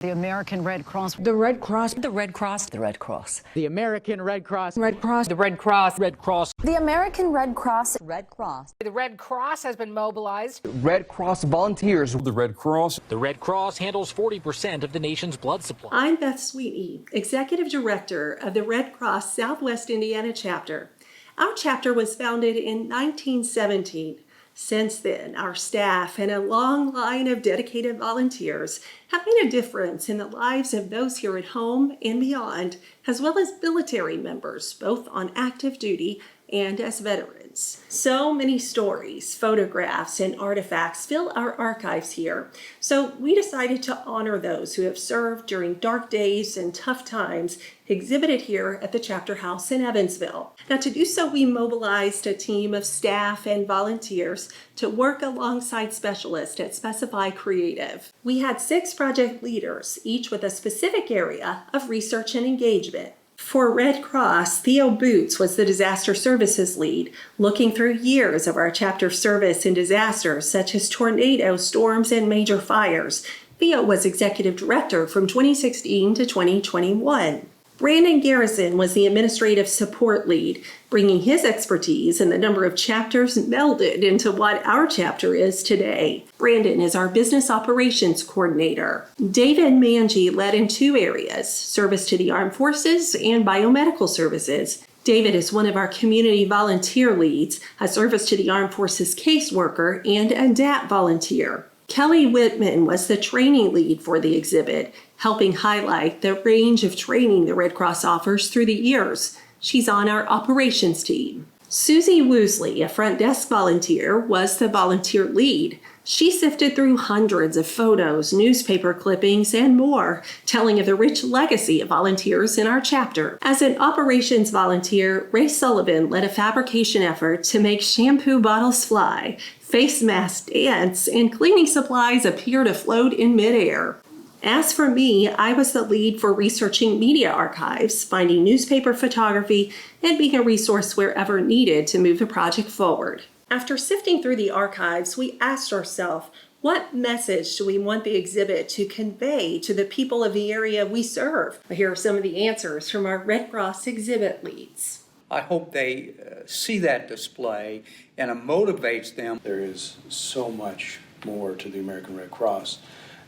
The American Red Cross. The Red Cross. The Red Cross. The Red Cross. The American Red Cross. Red Cross. The Red Cross. Red Cross. The American Red Cross. Red Cross. The Red Cross has been mobilized. Red Cross volunteers. The Red Cross. The Red Cross handles 40% of the nation's blood supply. I'm Beth Sweetney, Executive Director of the Red Cross Southwest Indiana chapter. Our chapter was founded in 1917. Since then, our staff and a long line of dedicated volunteers have made a difference in the lives of those here at home and beyond, as well as military members, both on active duty and as veterans. So many stories, photographs, and artifacts fill our archives here. So we decided to honor those who have served during dark days and tough times exhibited here at the chapter house in Evansville. Now, to do so, we mobilized a team of staff and volunteers to work alongside specialists at Specify Creative. We had 6 project leaders, each with a specific area of research and engagement. For Red Cross, Theo Boots was the disaster services lead, looking through years of our chapter service in disasters such as tornadoes, storms, and major fires. Theo was executive director from 2016 to 2021. Brandon Garrison was the administrative support lead, bringing his expertise and the number of chapters melded into what our chapter is today. Brandon is our business operations coordinator. David Mangi led in 2 areas, service to the armed forces and biomedical services. David is one of our community volunteer leads, a service to the armed forces caseworker and a DAP volunteer. Kelly Whitman was the training lead for the exhibit, helping highlight the range of training the Red Cross offers through the years. She's on our operations team. Susie Woosley, a front desk volunteer, was the volunteer lead. She sifted through hundreds of photos, newspaper clippings, and more, telling of the rich legacy of volunteers in our chapter. As an operations volunteer, Ray Sullivan led a fabrication effort to make shampoo bottles fly, face masks dance, and cleaning supplies appear to float in midair. As for me, I was the lead for researching media archives, finding newspaper photography, and being a resource wherever needed to move the project forward. After sifting through the archives, we asked ourselves, what message do we want the exhibit to convey to the people of the area we serve? Here are some of the answers from our Red Cross exhibit leads. I hope they see that display and it motivates them. There is so much more to the American Red Cross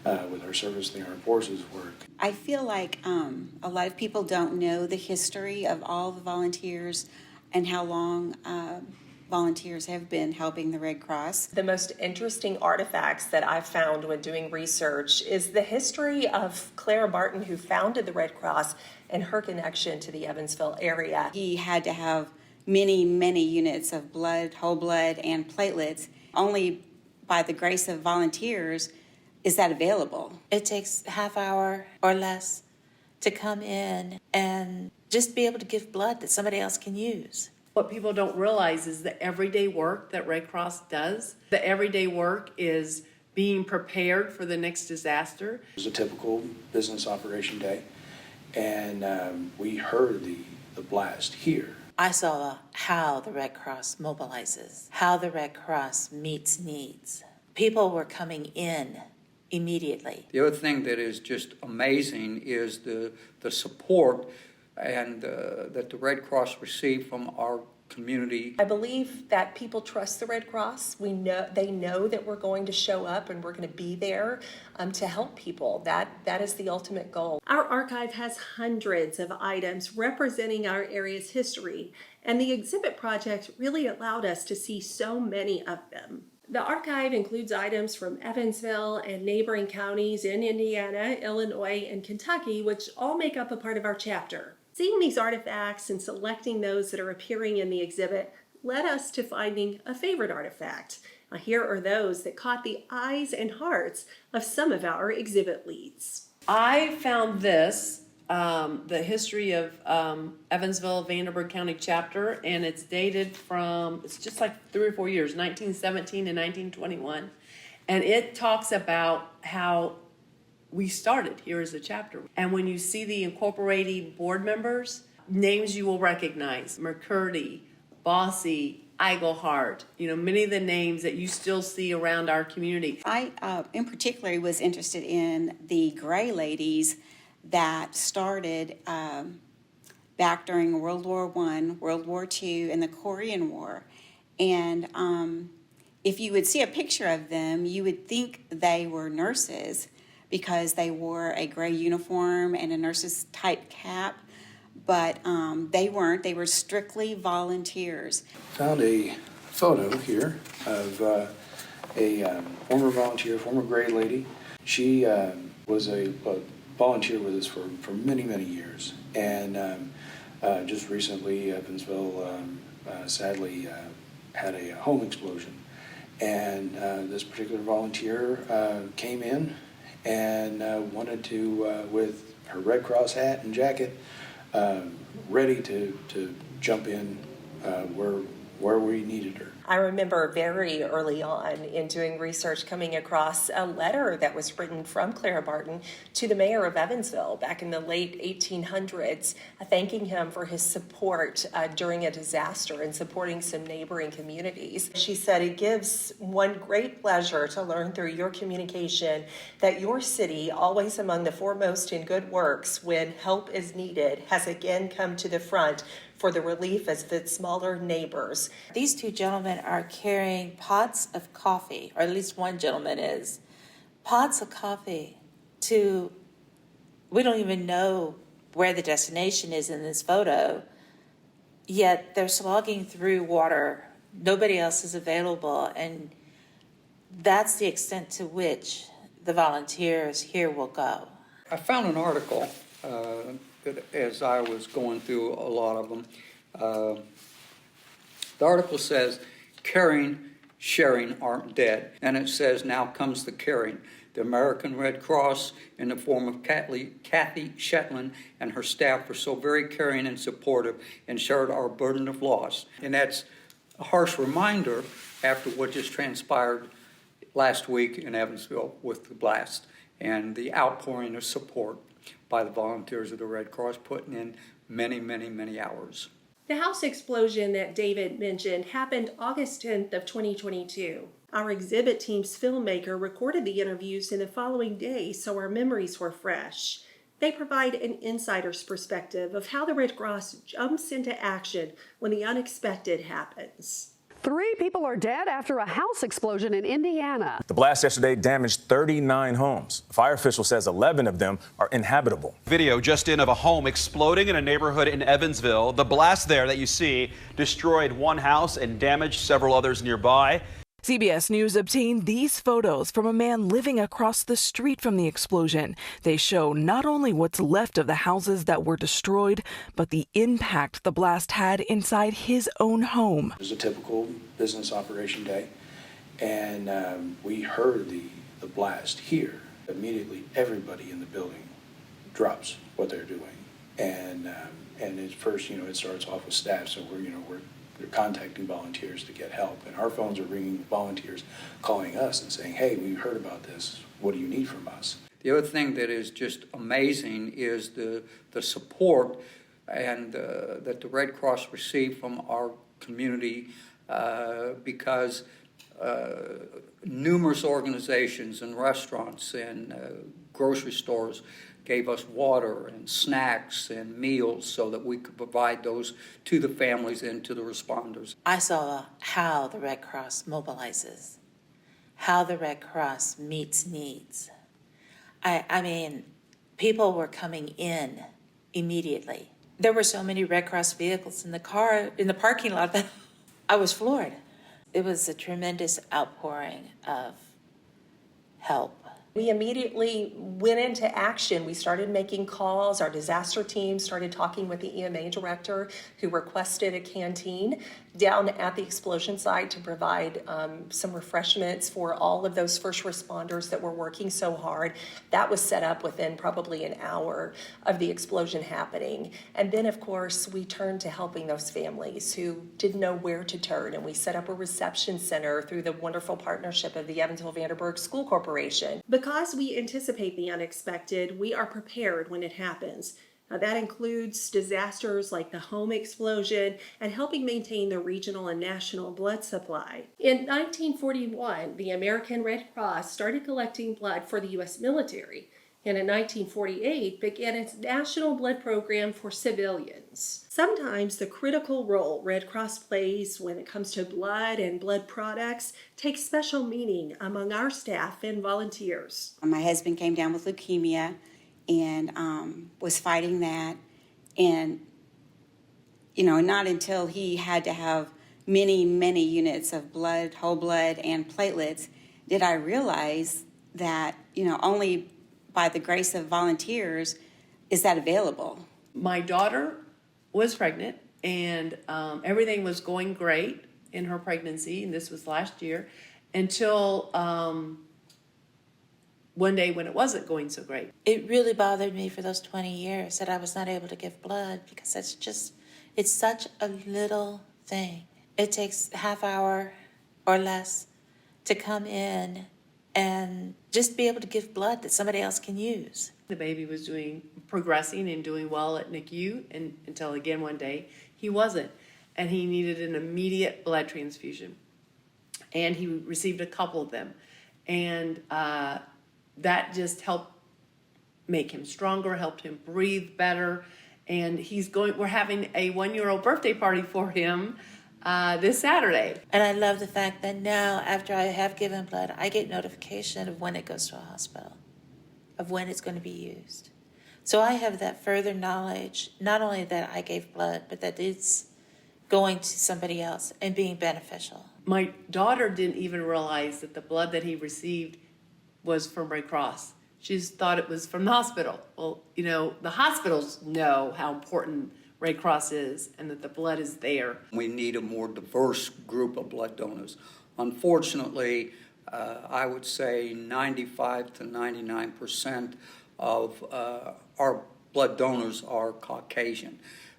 with our service, the armed forces work. I feel like a lot of people don't know the history of all the volunteers and how long volunteers have been helping the Red Cross. The most interesting artifacts that I've found when doing research is the history of Clara Barton, who founded the Red Cross, and her connection to the Evansville area. He had to have many, many units of blood, whole blood, and platelets. Only by the grace of volunteers is that available. It takes half hour or less to come in and just be able to give blood that somebody else can use. What people don't realize is the everyday work that Red Cross does. The everyday work is being prepared for the next disaster. It was a typical business operation day, and we heard the blast here. I saw how the Red Cross mobilizes, how the Red Cross meets needs. People were coming in immediately. The other thing that is just amazing is the support and that the Red Cross received from our community. I believe that people trust the Red Cross. They know that we're going to show up and we're going to be there to help people. That is the ultimate goal. Our archive has hundreds of items representing our area's history, and the exhibit project really allowed us to see so many of them. The archive includes items from Evansville and neighboring counties in Indiana, Illinois, and Kentucky, which all make up a part of our chapter. Seeing these artifacts and selecting those that are appearing in the exhibit led us to finding a favorite artifact. Now, here are those that caught the eyes and hearts of some of our exhibit leads. I found this, the history of Evansville, Vanderburgh County chapter, and it's dated from, it's just like 3 or 4 years, 1917 and 1921. And it talks about how we started here as a chapter. And when you see the incorporating board members, names you will recognize: McCurdy, Bossy, Iglehart, many of the names that you still see around our community. I, in particular, was interested in the Gray Ladies that started back during World War I, World War II, and the Korean War. And if you would see a picture of them, you would think they were nurses because they wore a gray uniform and a nurse's type cap, but they weren't. They were strictly volunteers. Found a photo here of a former volunteer, former Gray Lady. She was a volunteer with us for many, many years. And just recently, Evansville sadly had a home explosion. And this particular volunteer came in and wanted to, with her Red Cross hat and jacket, ready to jump in where we needed her. I remember very early on in doing research coming across a letter that was written from Clara Barton to the mayor of Evansville back in the late 1800s, thanking him for his support during a disaster and supporting some neighboring communities. She said, "It gives one great pleasure to learn through your communication that your city, always among the foremost in good works when help is needed, has again come to the front for the relief of its smaller neighbors." These two gentlemen are carrying pots of coffee, or at least one gentleman is, pots of coffee to, we don't even know where the destination is in this photo, yet they're slogging through water. Nobody else is available, and that's the extent to which the volunteers here will go. I found an article as I was going through a lot of them. The article says, "Caring, sharing aren't dead." And it says, "Now comes the caring." The American Red Cross, in the form of Kathy Shetland and her staff, were so very caring and supportive and shared our burden of loss. And that's a harsh reminder after what just transpired last week in Evansville with the blast and the outpouring of support by the volunteers of the Red Cross, putting in many, many, many hours. The house explosion that David mentioned happened August 10th of 2022. Our exhibit team's filmmaker recorded the interviews in the following day, so our memories were fresh. They provide an insider's perspective of how the Red Cross jumps into action when the unexpected happens. 3 people are dead after a house explosion in Indiana. The blast yesterday damaged 39 homes. A fire official says 11 of them are inhabitable. Video just in of a home exploding in a neighborhood in Evansville. The blast there that you see destroyed one house and damaged several others nearby. CBS News obtained these photos from a man living across the street from the explosion. They show not only what's left of the houses that were destroyed, but the impact the blast had inside his own home. It was a typical business operation day, and we heard the blast here. Immediately, everybody in the building drops what they're doing, and at first, it starts off with staff, so we're contacting volunteers to get help, and our phones are ringing with volunteers calling us and saying, "Hey, we heard about this. What do you need from us?" The other thing that is just amazing is the support and that the Red Cross received from our community because numerous organizations and restaurants and grocery stores gave us water and snacks and meals so that we could provide those to the families and to the responders. I saw how the Red Cross mobilizes, how the Red Cross meets needs. I mean, people were coming in immediately. There were so many Red Cross vehicles in the parking lot that I was floored. It was a tremendous outpouring of help. We immediately went into action. We started making calls. Our disaster team started talking with the EMA director, who requested a canteen down at the explosion site to provide some refreshments for all of those first responders that were working so hard. That was set up within probably an hour of the explosion happening. And then, of course, we turned to helping those families who didn't know where to turn. And we set up a reception center through the wonderful partnership of the Evansville-Vanderburgh School Corporation. Because we anticipate the unexpected, we are prepared when it happens. That includes disasters like the home explosion and helping maintain the regional and national blood supply. In 1941, the American Red Cross started collecting blood for the U.S. military, and in 1948 began its national blood program for civilians. Sometimes the critical role Red Cross plays when it comes to blood and blood products takes special meaning among our staff and volunteers. My husband came down with leukemia and was fighting that. And, not until he had to have many, many units of blood, whole blood, and platelets, did I realize that, only by the grace of volunteers is that available. My daughter was pregnant, and everything was going great in her pregnancy, and this was last year, until one day when it wasn't going so great. It really bothered me for those 20 years that I was not able to give blood, because it's such a little thing. It takes a half hour or less to come in and just be able to give blood that somebody else can use. The baby was progressing and doing well at NICU, and until again one day he wasn't, and he needed an immediate blood transfusion, and he received a couple of them, and that just helped make him stronger, helped him breathe better, and we're having a 1-year-old birthday party for him this Saturday. And I love the fact that now, after I have given blood, I get notification of when it goes to a hospital, of when it's going to be used. So I have that further knowledge, not only that I gave blood, but that it's going to somebody else and being beneficial. My daughter didn't even realize that the blood that he received was from Red Cross. She just thought it was from the hospital. Well, the hospitals know how important Red Cross is and that the blood is there. We need a more diverse group of blood donors. Unfortunately, I would say 95 to 99% of our blood donors are Caucasian.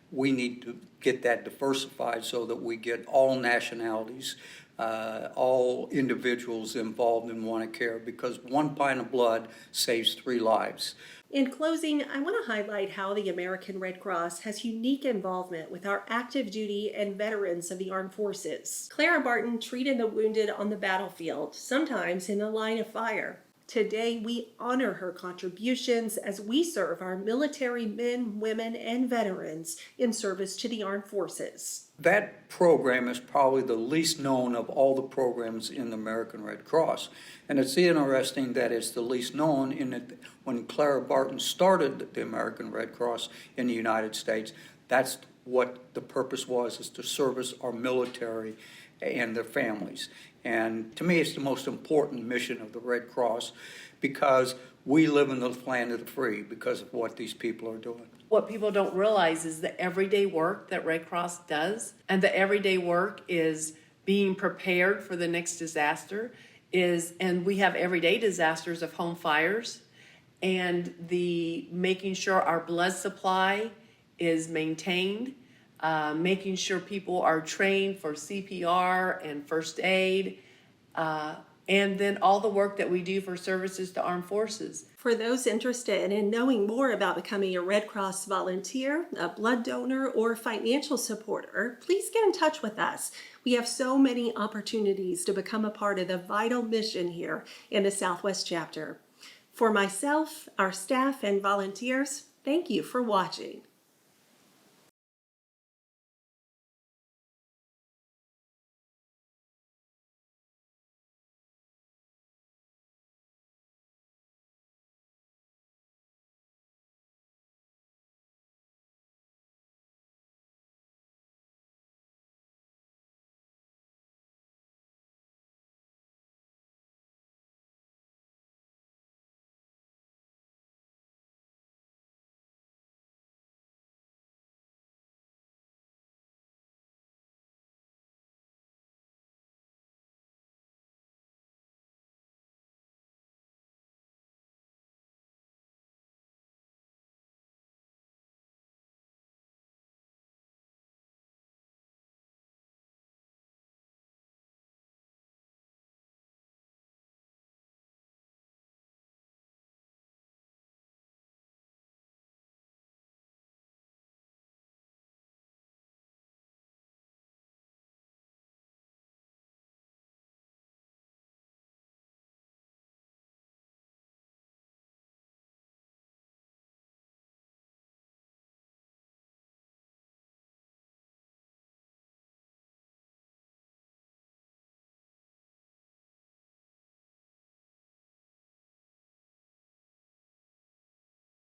We need to get that diversified so that we get all nationalities, all individuals involved in one care, because one pint of blood saves 3 lives. In closing, I want to highlight how the American Red Cross has unique involvement with our active duty and veterans of the armed forces. Clara Barton treated the wounded on the battlefield, sometimes in the line of fire. Today, we honor her contributions as we serve our military men, women, and veterans in service to the armed forces. That program is probably the least known of all the programs in the American Red Cross. And it's interesting that it's the least known in that when Clara Barton started the American Red Cross in the United States, that's what the purpose was, is to service our military and their families. And to me, it's the most important mission of the Red Cross, because we live in the land of the free because of what these people are doing. What people don't realize is the everyday work that Red Cross does, and the everyday work is being prepared for the next disaster, and we have everyday disasters of home fires, and the making sure our blood supply is maintained, making sure people are trained for CPR and first aid, and then all the work that we do for services to armed forces. For those interested in knowing more about becoming a Red Cross volunteer, a blood donor, or financial supporter, please get in touch with us. We have so many opportunities to become a part of the vital mission here in the Southwest Chapter. For myself, our staff, and volunteers, thank you for watching.